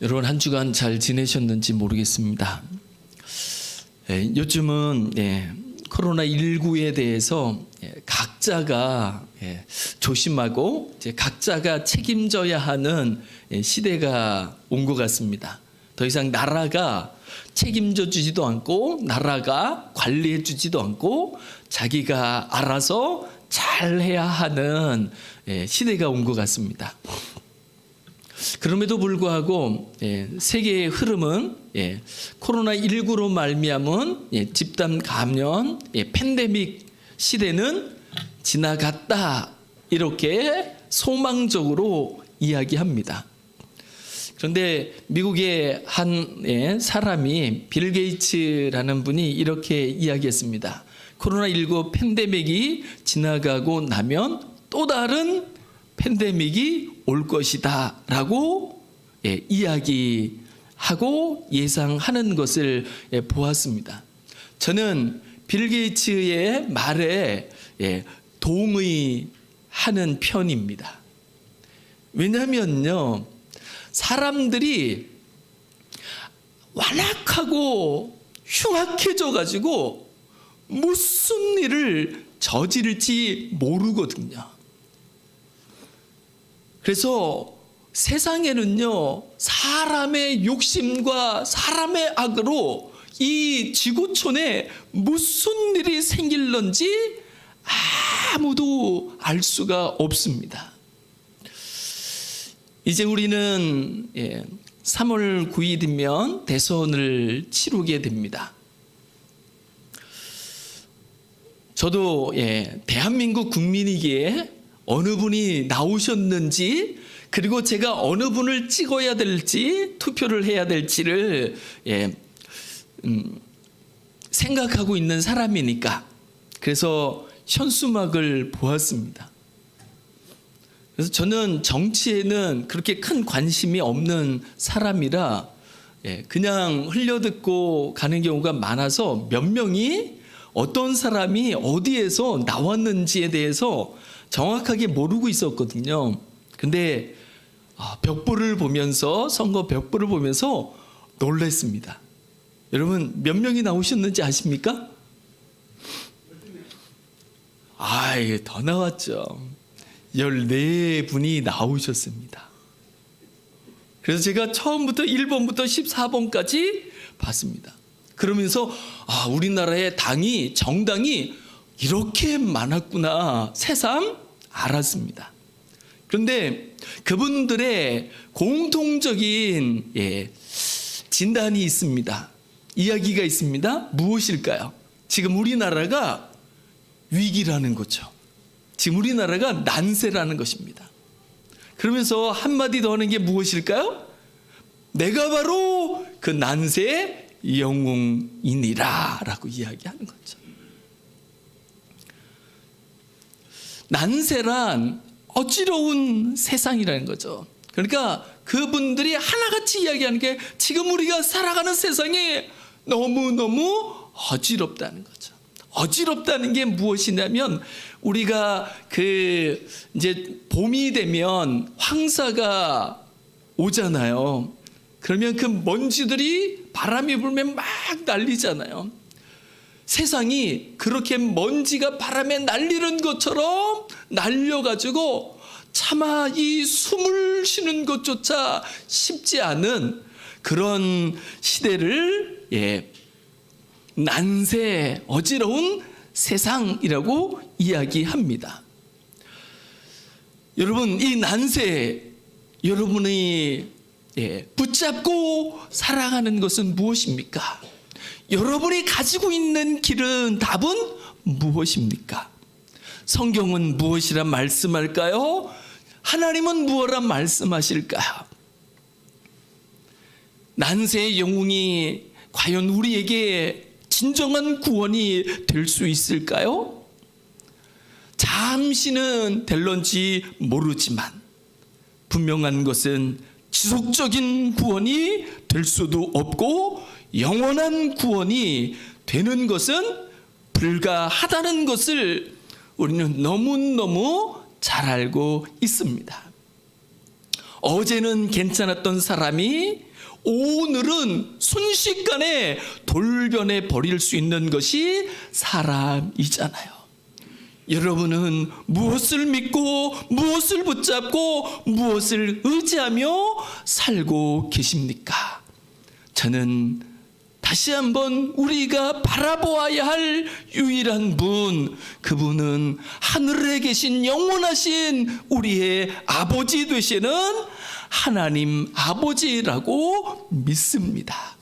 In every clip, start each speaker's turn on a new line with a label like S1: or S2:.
S1: 여러분 한 주간 잘 지내셨는지 모르겠습니다. 요즘은 코로나19에 대해서 각자가 조심하고 각자가 책임져야 하는 시대가 온 것 같습니다. 더 이상 나라가 책임져 주지도 않고 나라가 관리해 주지도 않고 자기가 알아서 잘해야 하는 시대가 온 것 같습니다. 그럼에도 불구하고 세계의 흐름은 코로나19로 말미암은 집단 감염, 팬데믹 시대는 지나갔다, 이렇게 소망적으로 이야기합니다. 그런데 미국의 한 사람이 빌 게이츠라는 분이 이렇게 이야기했습니다. 코로나19 팬데믹이 지나가고 나면 또 다른 팬데믹이 올 것이다 라고 이야기하고 예상하는 것을 보았습니다. 저는 빌 게이츠의 말에 동의하는 편입니다. 왜냐하면요, 사람들이 완악하고 흉악해져 가지고 무슨 일을 저지를지 모르거든요. 그래서 세상에는요, 사람의 욕심과 사람의 악으로 이 지구촌에 무슨 일이 생길런지 아무도 알 수가 없습니다. 이제 우리는 3월 9일이면 대선을 치르게 됩니다. 저도 대한민국 국민이기에 어느 분이 나오셨는지, 그리고 제가 어느 분을 찍어야 될지, 투표를 해야 될지를 생각하고 있는 사람이니까 그래서 현수막을 보았습니다. 그래서 저는 정치에는 그렇게 큰 관심이 없는 사람이라 그냥 흘려듣고 가는 경우가 많아서 몇 명이 어떤 사람이 어디에서 나왔는지에 대해서 정확하게 모르고 있었거든요. 근데 벽보를 보면서, 선거 벽보를 보면서 놀랐습니다. 여러분 몇 명이 나오셨는지 아십니까? 더 나왔죠. 14분이 나오셨습니다. 그래서 제가 처음부터 1번부터 14번까지 봤습니다. 그러면서 우리나라의 정당이 이렇게 많았구나, 새삼 알았습니다. 그런데 그분들의 공통적인 진단이 있습니다. 이야기가 있습니다. 무엇일까요? 지금 우리나라가 위기라는 거죠. 지금 우리나라가 난세라는 것입니다. 그러면서 한마디 더 하는 게 무엇일까요? 내가 바로 그 난세의 영웅이니라 라고 이야기하는 거죠. 난세란 어지러운 세상이라는 거죠. 그러니까 그분들이 하나같이 이야기하는 게 지금 우리가 살아가는 세상이 너무너무 어지럽다는 거죠. 어지럽다는 게 무엇이냐면, 우리가 이제 봄이 되면 황사가 오잖아요. 그러면 그 먼지들이 바람이 불면 막 날리잖아요. 세상이 그렇게 먼지가 바람에 날리는 것처럼 날려가지고 차마 이 숨을 쉬는 것조차 쉽지 않은 그런 시대를 난세, 어지러운 세상이라고 이야기합니다. 여러분, 이 난세, 여러분이 붙잡고 살아가는 것은 무엇입니까? 여러분이 가지고 있는 길은, 답은 무엇입니까? 성경은 무엇이라 말씀할까요? 하나님은 무엇라 말씀하실까요? 난세의 영웅이 과연 우리에게 진정한 구원이 될 수 있을까요? 잠시는 될런지 모르지만 분명한 것은 지속적인 구원이 될 수도 없고 영원한 구원이 되는 것은 불가하다는 것을 우리는 너무너무 잘 알고 있습니다. 어제는 괜찮았던 사람이 오늘은 순식간에 돌변해 버릴 수 있는 것이 사람이잖아요. 여러분은 무엇을 믿고 무엇을 붙잡고 무엇을 의지하며 살고 계십니까? 저는 다시 한번 우리가 바라보아야 할 유일한 분, 그분은 하늘에 계신 영원하신 우리의 아버지 되시는 하나님 아버지라고 믿습니다.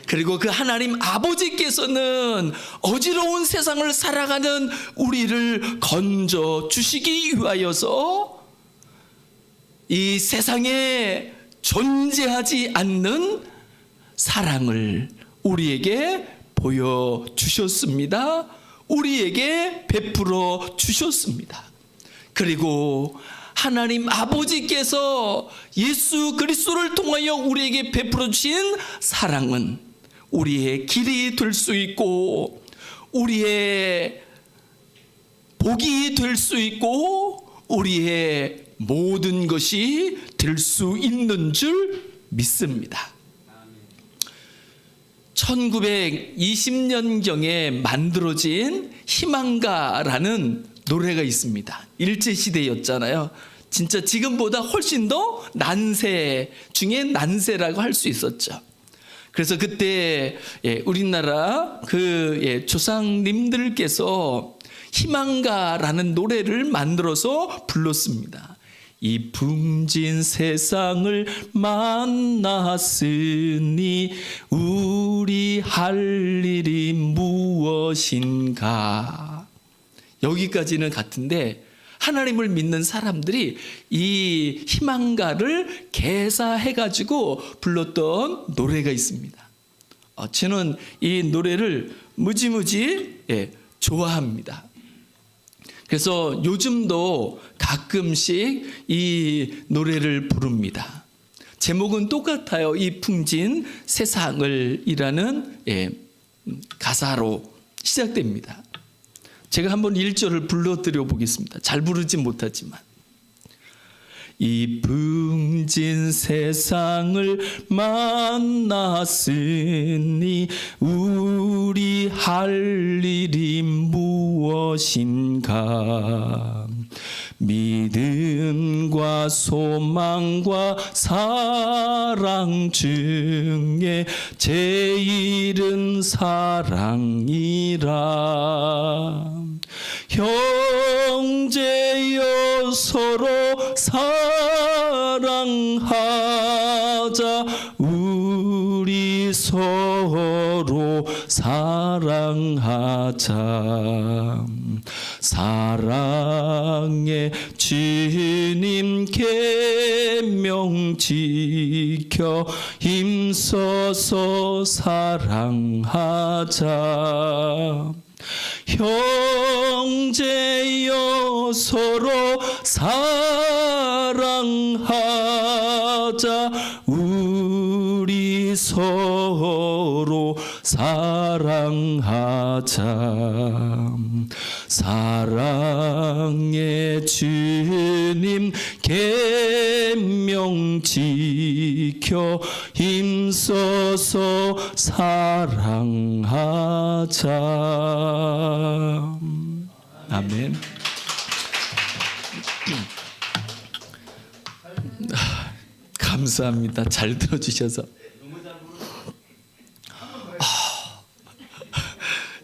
S1: 그리고 그 하나님 아버지께서는 어지러운 세상을 살아가는 우리를 건져 주시기 위하여서 이 세상에 존재하지 않는 사랑을 우리에게 보여주셨습니다. 우리에게 베풀어 주셨습니다. 그리고 하나님 아버지께서 예수 그리스도를 통하여 우리에게 베풀어 주신 사랑은 우리의 길이 될 수 있고 우리의 복이 될 수 있고 우리의 모든 것이 될 수 있는 줄 믿습니다. 1920년경에 만들어진 희망가라는 노래가 있습니다. 일제시대였잖아요. 진짜 지금보다 훨씬 더 난세 중에 난세라고 할 수 있었죠. 그래서 그때 우리나라 그 조상님들께서 희망가라는 노래를 만들어서 불렀습니다. 이 붕진 세상을 만났으니 우리 할 일이 무엇인가. 여기까지는 같은데 하나님을 믿는 사람들이 이 희망가를 개사해가지고 불렀던 노래가 있습니다. 저는 이 노래를 무지무지 좋아합니다. 그래서 요즘도 가끔씩 이 노래를 부릅니다. 제목은 똑같아요. 이 풍진 세상을 이라는 가사로 시작됩니다. 제가 한번 1절을 불러드려 보겠습니다. 잘 부르진 못하지만. 이 풍진 세상을 만났으니 우리 할 일이 무엇인가. 믿음과 소망과 사랑 중에 제일은 사랑이라. 형제여 서로 사랑하자. 우리 서로 사랑하자. 사랑의 주님 계명 지켜 힘써서 사랑하자. 형제여 서로 사랑하자. 우리 서로 사랑하자. 사랑의 주님 계명 지켜 힘써서 사랑하자. 아멘. 감사합니다. 잘 들어주셔서.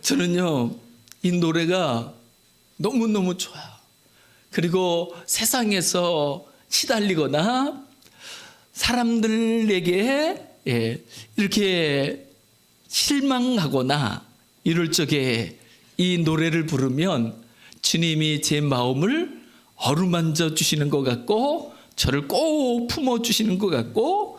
S1: 저는요, 이 노래가 너무너무 좋아요. 그리고 세상에서 시달리거나 사람들에게 이렇게 실망하거나 이럴 적에 이 노래를 부르면 주님이 제 마음을 어루만져 주시는 것 같고 저를 꼭 품어주시는 것 같고,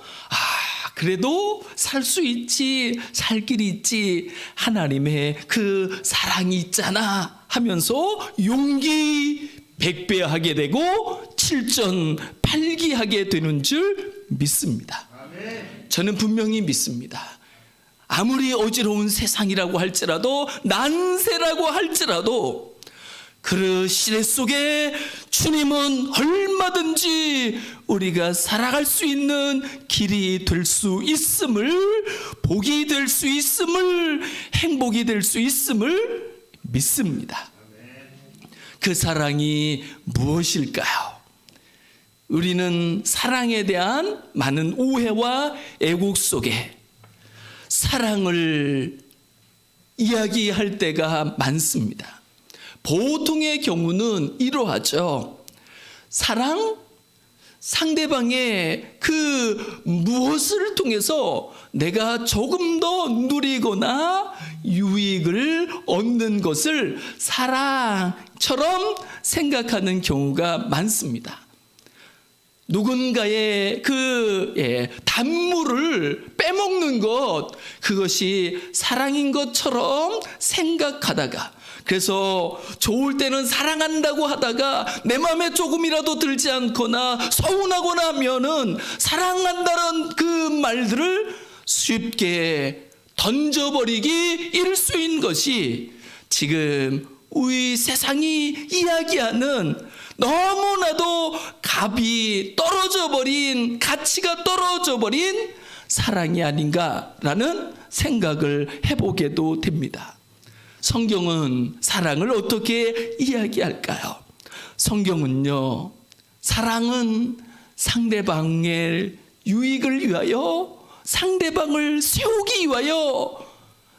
S1: 그래도 살 수 있지, 살 길이 있지, 하나님의 그 사랑이 있잖아 하면서 용기 백배하게 되고 7전8기하게 되는 줄 믿습니다. 저는 분명히 믿습니다. 아무리 어지러운 세상이라고 할지라도, 난세라고 할지라도 그 시대 속에 주님은 얼마든지 우리가 살아갈 수 있는 길이 될 수 있음을, 복이 될 수 있음을, 행복이 될 수 있음을 믿습니다. 그 사랑이 무엇일까요? 우리는 사랑에 대한 많은 오해와 애국 속에 사랑을 이야기할 때가 많습니다. 보통의 경우는 이러하죠. 사랑, 상대방의 그 무엇을 통해서 내가 조금 더 누리거나 유익을 얻는 것을 사랑처럼 생각하는 경우가 많습니다. 누군가의 단물을 빼먹는 것, 그것이 사랑인 것처럼 생각하다가, 그래서 좋을 때는 사랑한다고 하다가 내 마음에 조금이라도 들지 않거나 서운하거나 하면은 사랑한다는 그 말들을 쉽게 던져버리기 일쑤인 것이 지금 우리 세상이 이야기하는 너무나도 값이 떨어져 버린, 가치가 떨어져 버린 사랑이 아닌가라는 생각을 해보게도 됩니다. 성경은 사랑을 어떻게 이야기할까요? 성경은요, 사랑은 상대방의 유익을 위하여, 상대방을 세우기 위하여,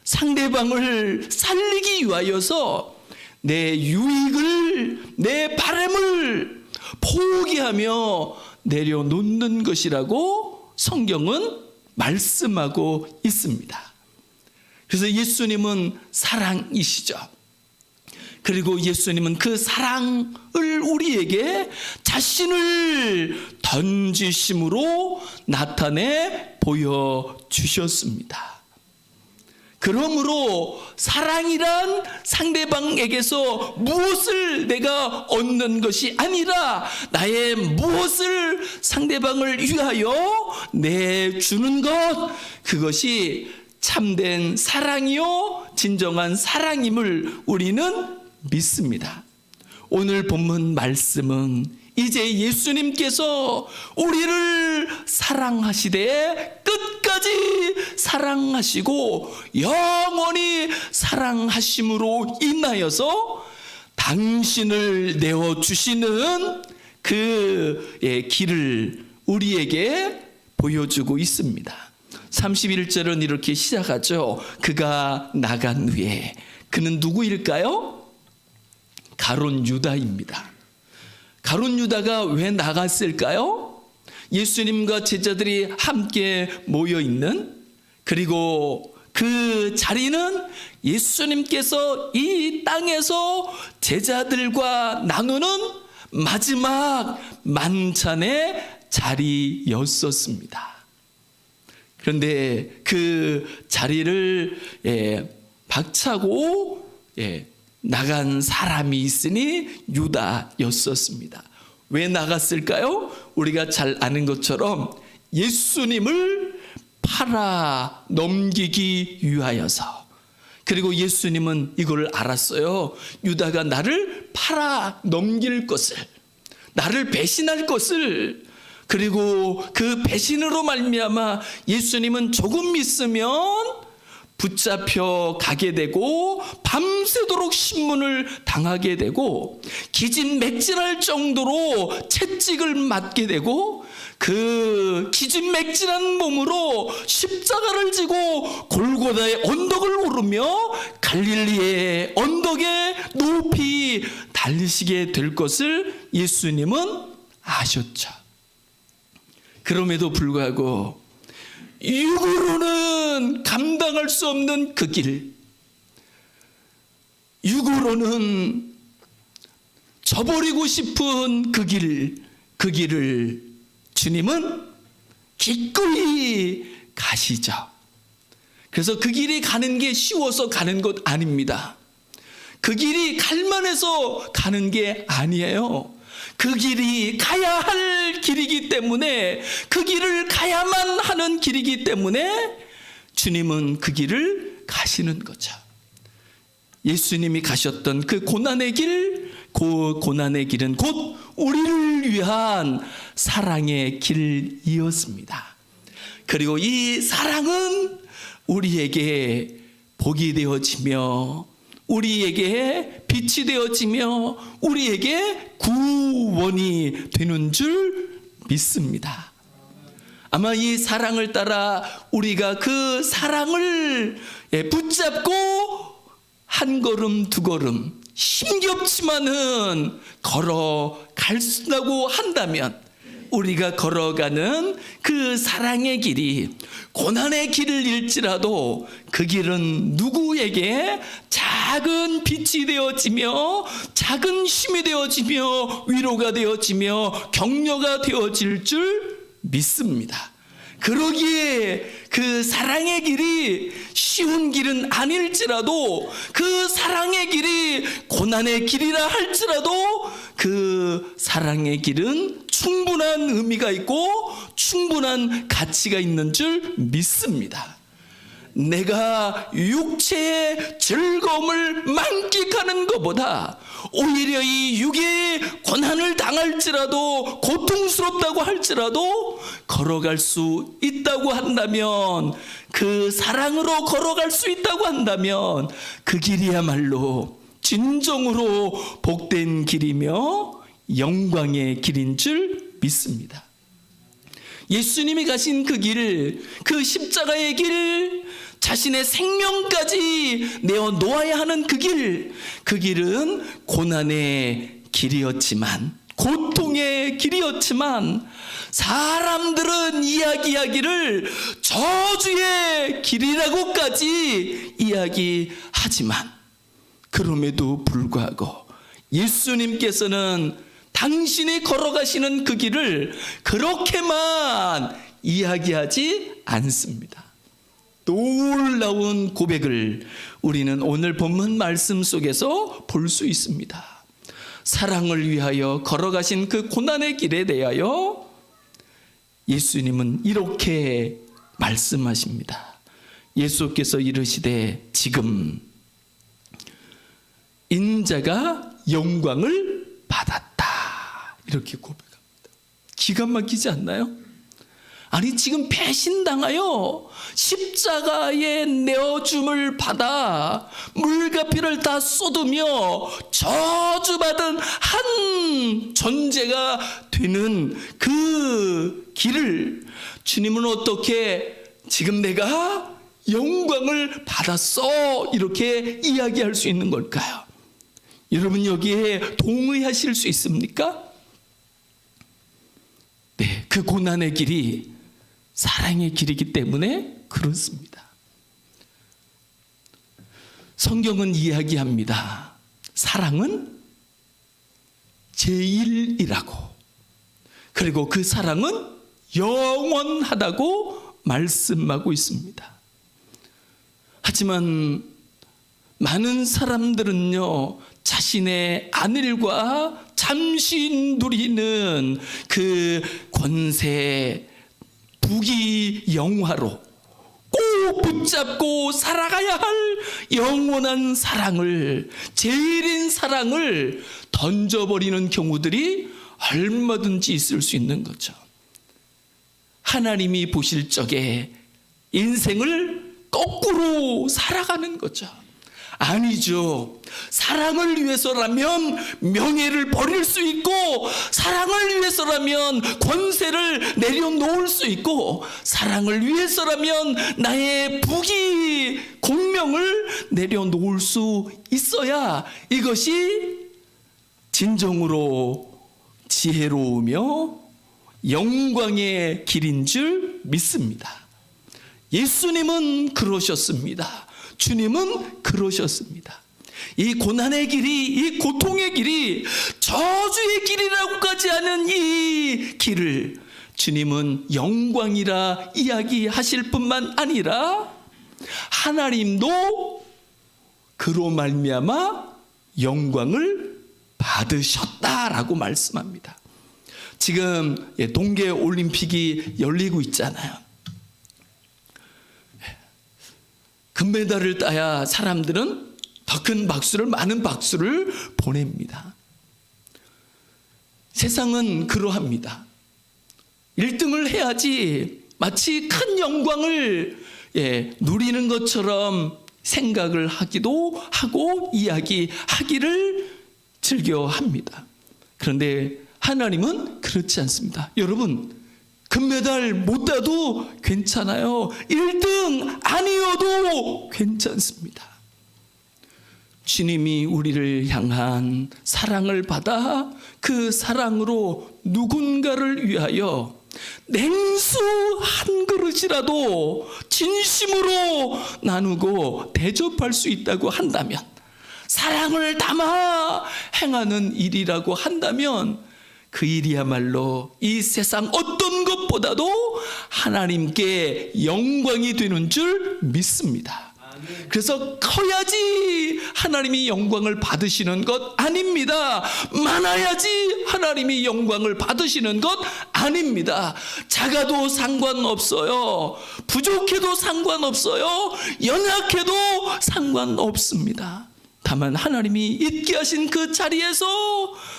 S1: 상대방을 살리기 위하여서 내 유익을, 내 바람을 포기하며 내려놓는 것이라고 성경은 말씀하고 있습니다. 그래서 예수님은 사랑이시죠. 그리고 예수님은 그 사랑을 우리에게 자신을 던지심으로 나타내 보여주셨습니다. 그러므로 사랑이란 상대방에게서 무엇을 내가 얻는 것이 아니라 나의 무엇을 상대방을 위하여 내주는 것, 그것이 참된 사랑이요 진정한 사랑임을 우리는 믿습니다. 오늘 본문 말씀은 이제 예수님께서 우리를 사랑하시되 끝까지 사랑하시고 영원히 사랑하심으로 인하여서 당신을 내어주시는 그 길을 우리에게 보여주고 있습니다. 31절은 이렇게 시작하죠. 그가 나간 후에, 그는 누구일까요? 가룟 유다입니다. 가룟 유다가 왜 나갔을까요? 예수님과 제자들이 함께 모여 있는, 그리고 그 자리는 예수님께서 이 땅에서 제자들과 나누는 마지막 만찬의 자리였었습니다. 그런데 그 자리를 박차고 나간 사람이 있으니 유다였었습니다. 왜 나갔을까요? 우리가 잘 아는 것처럼 예수님을 팔아 넘기기 위하여서. 그리고 예수님은 이걸 알았어요. 유다가 나를 팔아 넘길 것을, 나를 배신할 것을, 그리고 그 배신으로 말미암아 예수님은 조금 있으면 붙잡혀 가게 되고 밤새도록 신문을 당하게 되고 기진맥진할 정도로 채찍을 맞게 되고 그 기진맥진한 몸으로 십자가를 지고 골고다의 언덕을 오르며 갈릴리의 언덕에 높이 달리시게 될 것을 예수님은 아셨죠. 그럼에도 불구하고 육으로는 감당할 수 없는 그 길, 육으로는 저버리고 싶은 그 길을 주님은 기꺼이 가시죠. 그래서 그 길이 가는 게 쉬워서 가는 것 아닙니다. 그 길이 갈만해서 가는 게 아니에요. 그 길이 가야 할 길이기 때문에, 그 길을 가야만 하는 길이기 때문에 주님은 그 길을 가시는 거죠. 예수님이 가셨던 그 고난의 길, 그 고난의 길은 곧 우리를 위한 사랑의 길이었습니다. 그리고 이 사랑은 우리에게 복이 되어지며 우리에게 빛이 되어지며 우리에게 구원이 되는 줄 믿습니다. 아마 이 사랑을 따라 우리가 그 사랑을 붙잡고 한 걸음 두 걸음 힘겹지만은 걸어갈수라고 한다면 우리가 걸어가는 그 사랑의 길이 고난의 길을 잃지라도 그 길은 누구에게 작은 빛이 되어지며 작은 힘이 되어지며 위로가 되어지며 격려가 되어질 줄 믿습니다. 그러기에 그 사랑의 길이 쉬운 길은 아닐지라도 그 사랑의 길이 고난의 길이라 할지라도 그 사랑의 길은 충분한 의미가 있고 충분한 가치가 있는 줄 믿습니다. 내가 육체의 즐거움을 만끽하는 것보다 오히려 이 육의 고난을 당할지라도 고통스럽다고 할지라도 걸어갈 수 있다고 한다면 그 사랑으로 걸어갈 수 있다고 한다면 그 길이야말로 진정으로 복된 길이며 영광의 길인 줄 믿습니다. 예수님이 가신 그 길, 그 십자가의 길, 자신의 생명까지 내어 놓아야 하는 그 길은 고난의 길이었지만, 고통의 길이었지만, 사람들은 이야기하기를 저주의 길이라고까지 이야기하지만, 그럼에도 불구하고 예수님께서는 당신이 걸어가시는 그 길을 그렇게만 이야기하지 않습니다. 놀라운 고백을 우리는 오늘 본문 말씀 속에서 볼 수 있습니다. 사랑을 위하여 걸어가신 그 고난의 길에 대하여 예수님은 이렇게 말씀하십니다. 예수께서 이르시되 지금 인자가 영광을 받았다. 이렇게 고백합니다. 기가 막히지 않나요? 아니 지금 배신당하여 십자가에 내어줌을 받아 물가피를 다 쏟으며 저주받은 한 존재가 되는 그 길을 주님은 어떻게 지금 내가 영광을 받았어 이렇게 이야기할 수 있는 걸까요? 여러분 여기에 동의하실 수 있습니까? 네, 그 고난의 길이 사랑의 길이기 때문에 그렇습니다. 성경은 이야기합니다. 사랑은 제일이라고. 그리고 그 사랑은 영원하다고 말씀하고 있습니다. 하지만 많은 사람들은요, 자신의 안일과 잠시 누리는 그 권세, 부귀 영화로 꼭 붙잡고 살아가야 할 영원한 사랑을, 제일인 사랑을 던져버리는 경우들이 얼마든지 있을 수 있는 거죠. 하나님이 보실 적에 인생을 거꾸로 살아가는 거죠. 아니죠. 사랑을 위해서라면 명예를 버릴 수 있고, 사랑을 위해서라면 권세를 내려놓을 수 있고, 사랑을 위해서라면 나의 부귀 공명을 내려놓을 수 있어야 이것이 진정으로 지혜로우며 영광의 길인 줄 믿습니다. 예수님은 그러셨습니다. 주님은 그러셨습니다. 이 고난의 길이, 이 고통의 길이 저주의 길이라고까지 하는 이 길을 주님은 영광이라 이야기하실 뿐만 아니라 하나님도 그로 말미암아 영광을 받으셨다라고 말씀합니다. 지금 동계올림픽이 열리고 있잖아요. 금메달을 따야 사람들은 더 큰 박수를, 많은 박수를 보냅니다. 세상은 그러합니다. 1등을 해야지 마치 큰 영광을 누리는 것처럼 생각을 하기도 하고 이야기하기를 즐겨합니다. 그런데 하나님은 그렇지 않습니다. 여러분, 금메달 못 따도 괜찮아요. 1등 아니어도 괜찮습니다. 주님이 우리를 향한 사랑을 받아 그 사랑으로 누군가를 위하여 냉수 한 그릇이라도 진심으로 나누고 대접할 수 있다고 한다면, 사랑을 담아 행하는 일이라고 한다면 그 일이야말로 이 세상 어떤 것보다도 하나님께 영광이 되는 줄 믿습니다. 그래서 커야지 하나님이 영광을 받으시는 것 아닙니다. 많아야지 하나님이 영광을 받으시는 것 아닙니다. 작아도 상관없어요. 부족해도 상관없어요. 연약해도 상관없습니다. 다만 하나님이 있게 하신 그 자리에서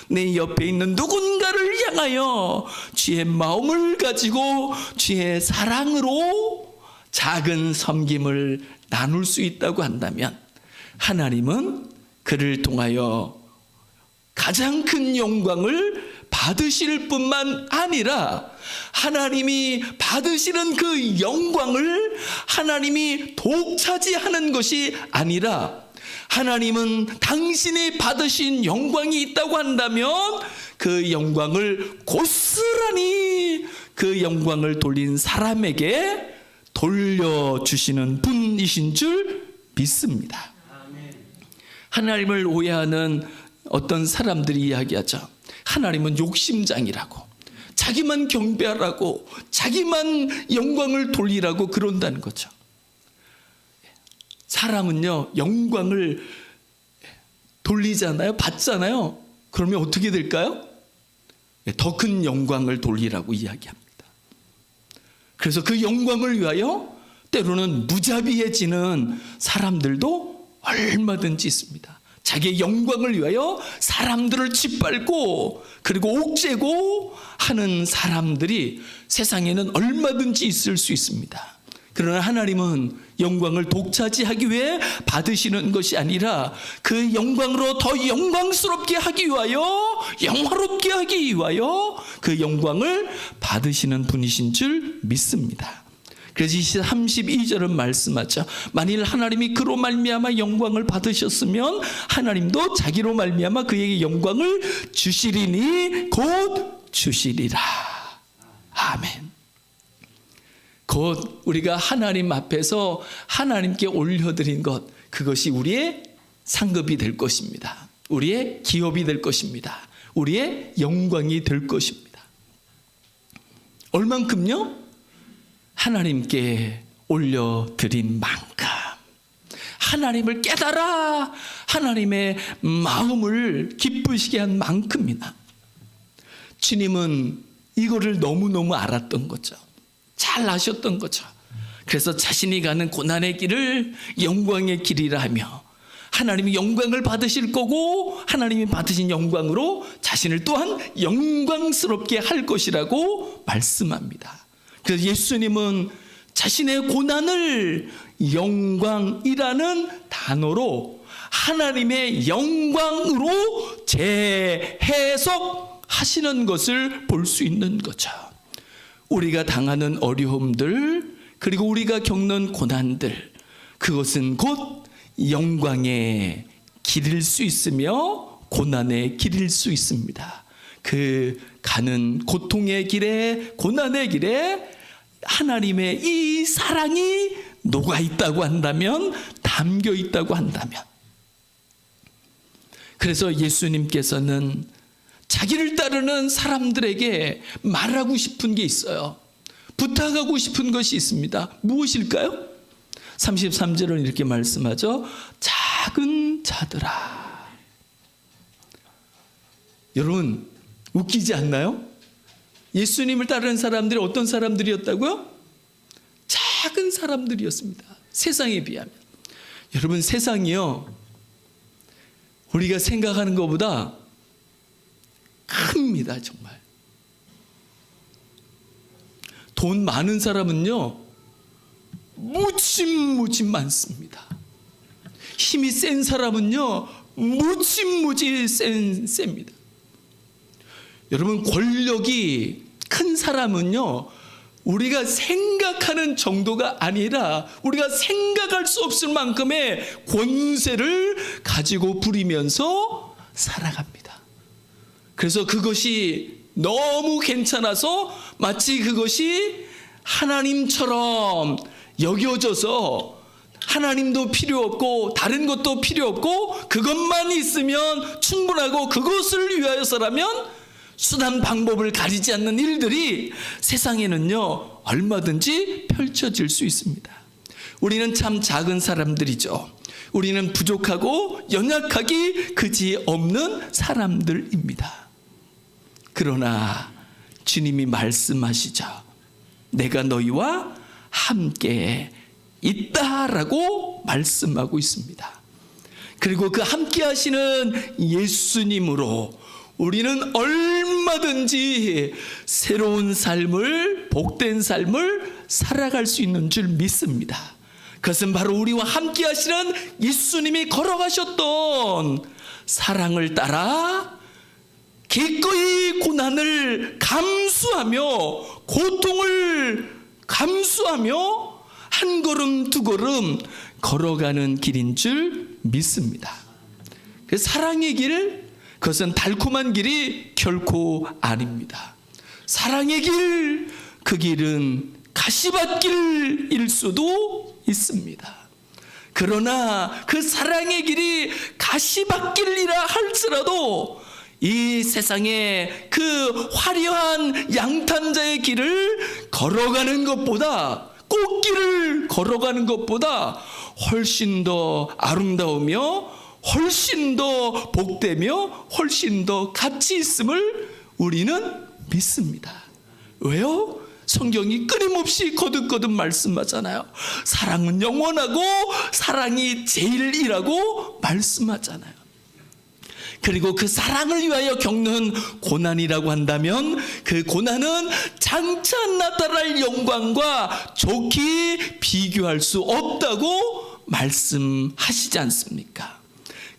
S1: 내 옆에 있는 누군가를 향하여 주의 마음을 가지고 주의 사랑으로 작은 섬김을 나눌 수 있다고 한다면, 하나님은 그를 통하여 가장 큰 영광을 받으실 뿐만 아니라 하나님이 받으시는 그 영광을 하나님이 독차지하는 것이 아니라, 하나님은 당신이 받으신 영광이 있다고 한다면 그 영광을 고스란히 그 영광을 돌린 사람에게 돌려주시는 분이신 줄 믿습니다. 하나님을 오해하는 어떤 사람들이 이야기하죠. 하나님은 욕심장이라고, 자기만 경배하라고, 자기만 영광을 돌리라고 그런다는 거죠. 사람은요, 영광을 돌리잖아요, 받잖아요. 그러면 어떻게 될까요? 더 큰 영광을 돌리라고 이야기합니다. 그래서 그 영광을 위하여 때로는 무자비해지는 사람들도 얼마든지 있습니다. 자기의 영광을 위하여 사람들을 짓밟고 그리고 옥죄고 하는 사람들이 세상에는 얼마든지 있을 수 있습니다. 그러나 하나님은 영광을 독차지하기 위해 받으시는 것이 아니라 그 영광으로 더 영광스럽게 하기 위하여, 영화롭게 하기 위하여 그 영광을 받으시는 분이신 줄 믿습니다. 그래서 32절은 말씀하죠. 만일 하나님이 그로 말미암아 영광을 받으셨으면 하나님도 자기로 말미암아 그에게 영광을 주시리니 곧 주시리라. 아멘. 곧 우리가 하나님 앞에서 하나님께 올려드린 것, 그것이 우리의 상급이 될 것입니다. 우리의 기업이 될 것입니다. 우리의 영광이 될 것입니다. 얼만큼요? 하나님께 올려드린 만큼. 하나님을 깨달아 하나님의 마음을 기쁘시게 한 만큼이나. 주님은 이거를 너무너무 알았던 거죠. 잘 아셨던 거죠. 그래서 자신이 가는 고난의 길을 영광의 길이라 하며, 하나님이 영광을 받으실 거고 하나님이 받으신 영광으로 자신을 또한 영광스럽게 할 것이라고 말씀합니다. 그래서 예수님은 자신의 고난을 영광이라는 단어로 하나님의 영광으로 재해석하시는 것을 볼 수 있는 거죠. 우리가 당하는 어려움들, 그리고 우리가 겪는 고난들, 그것은 곧 영광의 길일 수 있으며 고난의 길일 수 있습니다. 그 가는 고통의 길에, 고난의 길에 하나님의 이 사랑이 녹아 있다고 한다면, 담겨 있다고 한다면. 그래서 예수님께서는 자기를 따르는 사람들에게 말하고 싶은 게 있어요. 부탁하고 싶은 것이 있습니다. 무엇일까요? 33절은 이렇게 말씀하죠. 작은 자들아. 여러분, 웃기지 않나요? 예수님을 따르는 사람들이 어떤 사람들이었다고요? 작은 사람들이었습니다. 세상에 비하면. 여러분, 세상이요, 우리가 생각하는 것보다 큽니다. 정말. 돈 많은 사람은요 무지무지 많습니다. 힘이 센 사람은요 무지무지 셉니다. 여러분, 권력이 큰 사람은요 우리가 생각하는 정도가 아니라 우리가 생각할 수 없을 만큼의 권세를 가지고 부리면서 살아갑니다. 그래서 그것이 너무 괜찮아서 마치 그것이 하나님처럼 여겨져서 하나님도 필요 없고 다른 것도 필요 없고 그것만 있으면 충분하고 그것을 위하여서라면 수단 방법을 가리지 않는 일들이 세상에는요 얼마든지 펼쳐질 수 있습니다. 우리는 참 작은 사람들이죠. 우리는 부족하고 연약하기 그지없는 사람들입니다. 그러나 주님이 말씀하시죠. 내가 너희와 함께 있다라고 말씀하고 있습니다. 그리고 그 함께 하시는 예수님으로 우리는 얼마든지 새로운 삶을, 복된 삶을 살아갈 수 있는 줄 믿습니다. 그것은 바로 우리와 함께 하시는 예수님이 걸어가셨던 사랑을 따라 기꺼이 고난을 감수하며 고통을 감수하며 한 걸음 두 걸음 걸어가는 길인 줄 믿습니다. 그 사랑의 길, 그것은 달콤한 길이 결코 아닙니다. 사랑의 길, 그 길은 가시밭길일 수도 있습니다. 그러나 그 사랑의 길이 가시밭길이라 할지라도 이 세상에 그 화려한 양탄자의 길을 걸어가는 것보다, 꽃길을 걸어가는 것보다 훨씬 더 아름다우며 훨씬 더 복되며 훨씬 더 가치 있음을 우리는 믿습니다. 왜요? 성경이 끊임없이 거듭거듭 말씀하잖아요. 사랑은 영원하고 사랑이 제일이라고 말씀하잖아요. 그리고 그 사랑을 위하여 겪는 고난이라고 한다면 그 고난은 장차 나타날 영광과 좋게 비교할 수 없다고 말씀하시지 않습니까?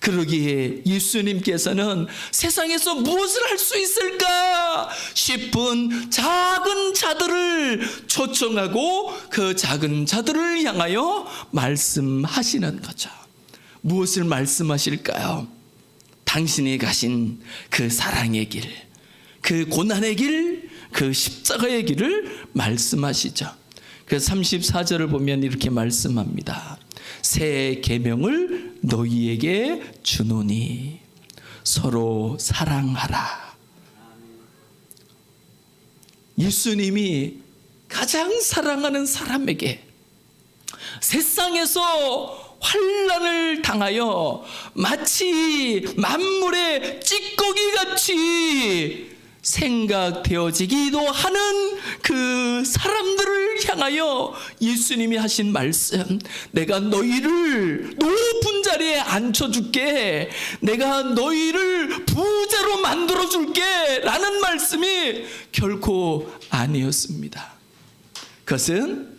S1: 그러기에 예수님께서는 세상에서 무엇을 할 수 있을까 싶은 작은 자들을 초청하고 그 작은 자들을 향하여 말씀하시는 거죠. 무엇을 말씀하실까요? 당신이 가신 그 사랑의 길, 그 고난의 길, 그 십자가의 길을 말씀하시죠. 그 34절을 보면 이렇게 말씀합니다. 새 계명을 너희에게 주노니 서로 사랑하라. 예수님이 가장 사랑하는 사람에게 세상에서 환난을 당하여 마치 만물의 찌꺼기 같이 생각되어지기도 하는 그 사람들을 향하여 예수님이 하신 말씀, 내가 너희를 높은 자리에 앉혀줄게, 내가 너희를 부자로 만들어줄게 라는 말씀이 결코 아니었습니다. 그것은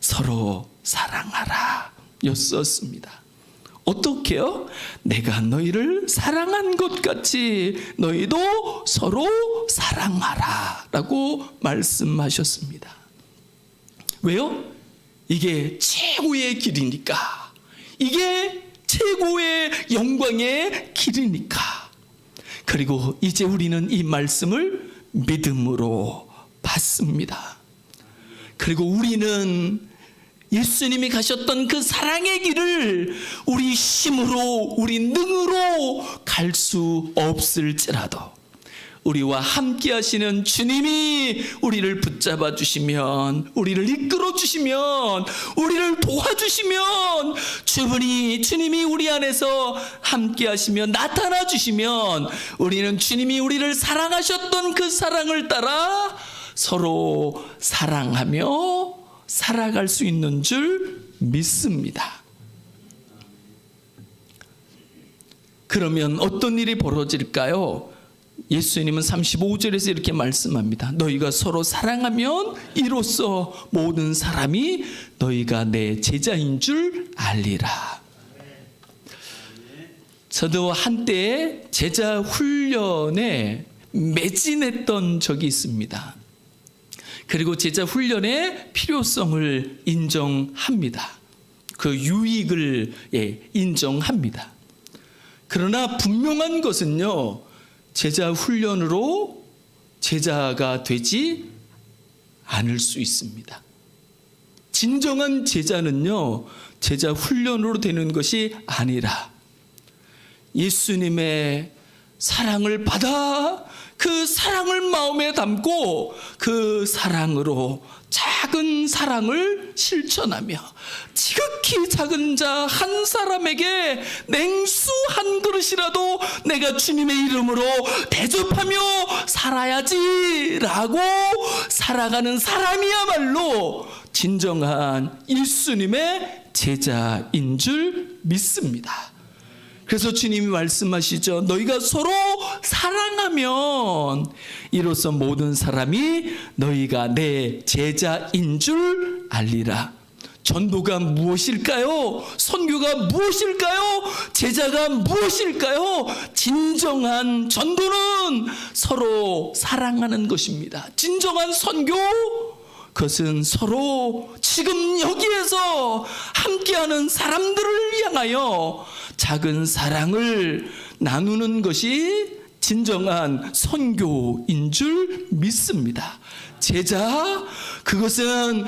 S1: 서로 사랑하라 였었습니다. 어떻게요? 내가 너희를 사랑한 것 같이 너희도 서로 사랑하라 라고 말씀하셨습니다. 왜요? 이게 최고의 길이니까, 이게 최고의 영광의 길이니까. 그리고 이제 우리는 이 말씀을 믿음으로 받습니다. 그리고 우리는 예수님이 가셨던 그 사랑의 길을 우리 힘으로, 우리 능으로 갈 수 없을지라도 우리와 함께 하시는 주님이 우리를 붙잡아 주시면, 우리를 이끌어 주시면, 우리를 도와주시면, 주님이 우리 안에서 함께 하시며 나타나 주시면 우리는 주님이 우리를 사랑하셨던 그 사랑을 따라 서로 사랑하며 살아갈 수 있는 줄 믿습니다. 그러면 어떤 일이 벌어질까요? 예수님은 35절에서 이렇게 말씀합니다. 너희가 서로 사랑하면 이로써 모든 사람이 너희가 내 제자인 줄 알리라. 저도 한때 제자 훈련에 매진했던 적이 있습니다. 그리고 제자 훈련의 필요성을 인정합니다. 그 유익을 인정합니다. 그러나 분명한 것은요, 제자 훈련으로 제자가 되지 않을 수 있습니다. 진정한 제자는요, 제자 훈련으로 되는 것이 아니라 예수님의 사랑을 받아 그 사랑을 마음에 담고 그 사랑으로 작은 사랑을 실천하며 지극히 작은 자 한 사람에게 냉수 한 그릇이라도 내가 주님의 이름으로 대접하며 살아야지라고 살아가는 사람이야말로 진정한 예수님의 제자인 줄 믿습니다. 그래서 주님이 말씀하시죠. 너희가 서로 사랑하면 이로써 모든 사람이 너희가 내 제자인 줄 알리라. 전도가 무엇일까요? 선교가 무엇일까요? 제자가 무엇일까요? 진정한 전도는 서로 사랑하는 것입니다. 진정한 선교, 그것은 서로 지금 여기에서 함께하는 사람들을 향하여 작은 사랑을 나누는 것이 진정한 선교인 줄 믿습니다. 제자, 그것은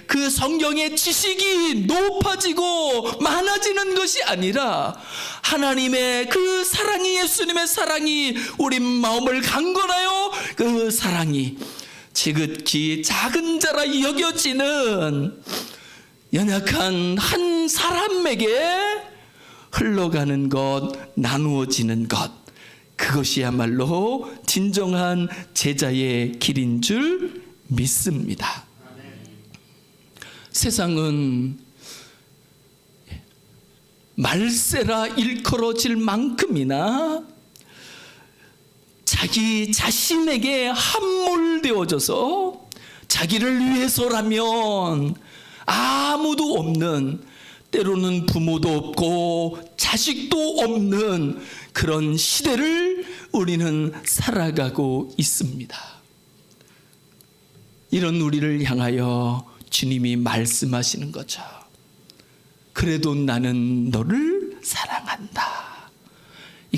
S1: 그 성경의 지식이 높아지고 많아지는 것이 아니라 하나님의 그 사랑이, 예수님의 사랑이 우리 마음을 강건하여 그 사랑이 지극히 작은 자라 여겨지는 연약한 한 사람에게 흘러가는 것, 나누어지는 것, 그것이야말로 진정한 제자의 길인 줄 믿습니다. 세상은 말세라 일컬어질 만큼이나 자기 자신에게 함몰되어져서 자기를 위해서라면 아무도 없는, 때로는 부모도 없고 자식도 없는 그런 시대를 우리는 살아가고 있습니다. 이런 우리를 향하여 주님이 말씀하시는 거죠. 그래도 나는 너를 사랑한다.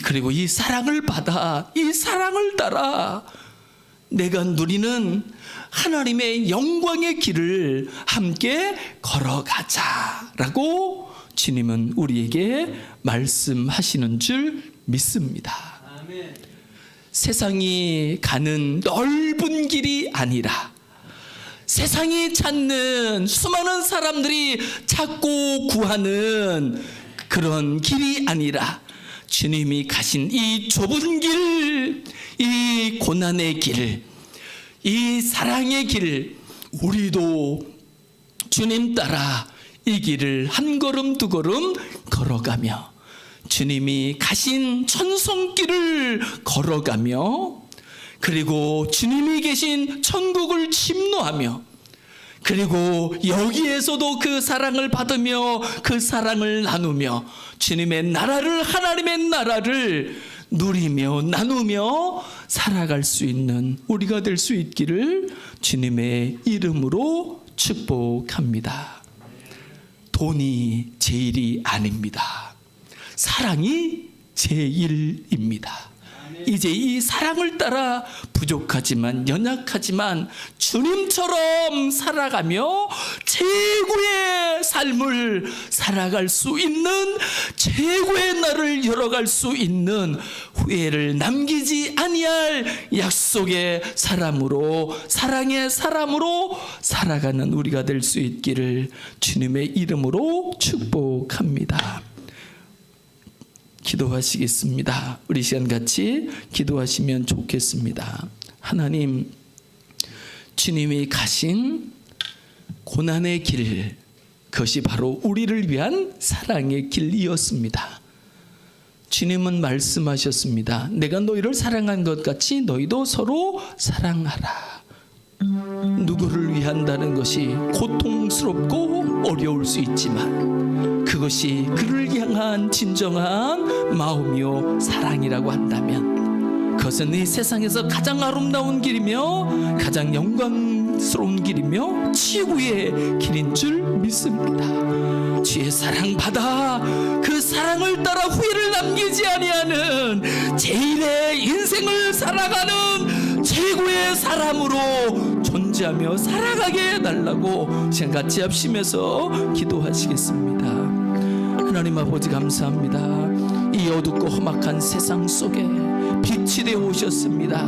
S1: 그리고 이 사랑을 받아, 이 사랑을 따라 내가 누리는 하나님의 영광의 길을 함께 걸어가자라고 주님은 우리에게 말씀하시는 줄 믿습니다. 아멘. 세상이 가는 넓은 길이 아니라 세상이 찾는 수많은 사람들이 찾고 구하는 그런 길이 아니라 주님이 가신 이 좁은 길, 이 고난의 길, 이 사랑의 길, 우리도 주님 따라 이 길을 한 걸음 두 걸음 걸어가며 주님이 가신 천성길을 걸어가며 그리고 주님이 계신 천국을 침노하며 그리고 여기에서도 그 사랑을 받으며 그 사랑을 나누며 주님의 나라를, 하나님의 나라를 누리며 나누며 살아갈 수 있는 우리가 될 수 있기를 주님의 이름으로 축복합니다. 돈이 제일이 아닙니다. 사랑이 제일입니다. 이제 이 사랑을 따라 부족하지만 연약하지만 주님처럼 살아가며 최고의 삶을 살아갈 수 있는, 최고의 날을 열어갈 수 있는, 후회를 남기지 아니할 약속의 사람으로, 사랑의 사람으로 살아가는 우리가 될 수 있기를 주님의 이름으로 축복합니다. 기도하시겠습니다. 우리 시간 같이 기도하시면 좋겠습니다. 하나님, 주님이 가신 고난의 길, 그것이 바로 우리를 위한 사랑의 길이었습니다. 주님은 말씀하셨습니다. 내가 너희를 사랑한 것 같이 너희도 서로 사랑하라. 누구를 위한다는 것이 고통스럽고 어려울 수 있지만 그것이 그를 향한 진정한 마음이요 사랑이라고 한다면 그것은 이 세상에서 가장 아름다운 길이며 가장 영광스러운 길이며 최고의 길인 줄 믿습니다. 주의 사랑 받아 그 사랑을 따라 후회를 남기지 아니하는 제1의 인생을 살아가는 최고의 사람으로 존재하며 살아가게 해달라고 시간 같이 합심해서 기도하시겠습니다. 하나님 아버지 감사합니다. 이 어둡고 험악한 세상 속에 빛이 되어 오셨습니다.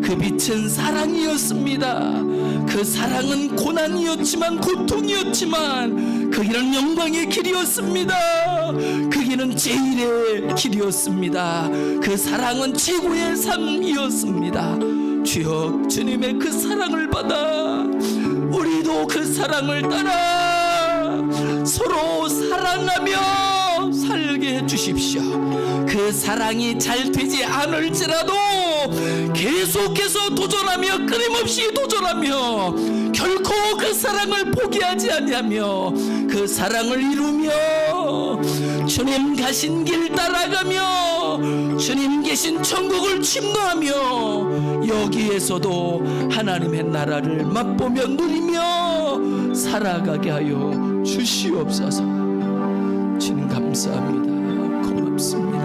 S1: 그 빛은 사랑이었습니다. 그 사랑은 고난이었지만 고통이었지만 그 길은 영광의 길이었습니다. 그 길은 제일의 길이었습니다. 그 사랑은 최고의 삶이었습니다. 주여 주님의 그 사랑을 받아 우리도 그 사랑을 따라 서로 사랑하며 살게 해주십시오. 그 사랑이 잘 되지 않을지라도 계속해서 도전하며 끊임없이 도전하며 결코 그 사랑을 포기하지 아니하며 그 사랑을 이루며 주님 가신 길 따라가며 주님 계신 천국을 침노하며 여기에서도 하나님의 나라를 맛보며 누리며 살아가게 하여 주시옵소서. 주님 감사합니다. 고맙습니다.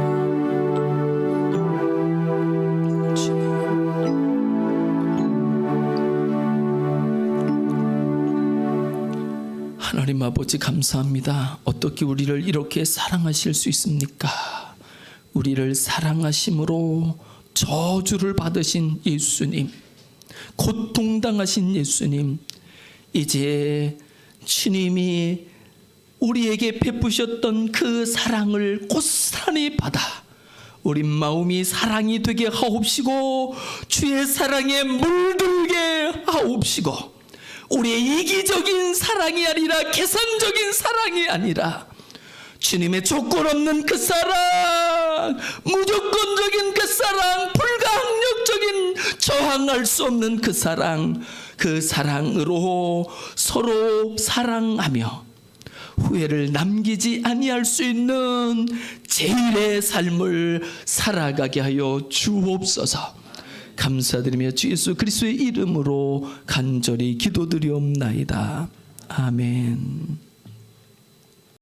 S1: 하나님 아버지 감사합니다. 어떻게 우리를 이렇게 사랑하실 수 있습니까? 우리를 사랑하심으로 저주를 받으신 예수님, 고통당하신 예수님, 이제 주님이 우리에게 베푸셨던 그 사랑을 고스란히 받아 우리 마음이 사랑이 되게 하옵시고 주의 사랑에 물들게 하옵시고 우리의 이기적인 사랑이 아니라 계산적인 사랑이 아니라 주님의 조건 없는 그 사랑, 무조건적인 그 사랑, 불가항력적인 저항할 수 없는 그 사랑, 그 사랑으로 서로 사랑하며 후회를 남기지 아니할 수 있는 제일의 삶을 살아가게 하여 주옵소서. 감사드리며 주 예수 그리스도의 이름으로 간절히 기도드리옵나이다. 아멘.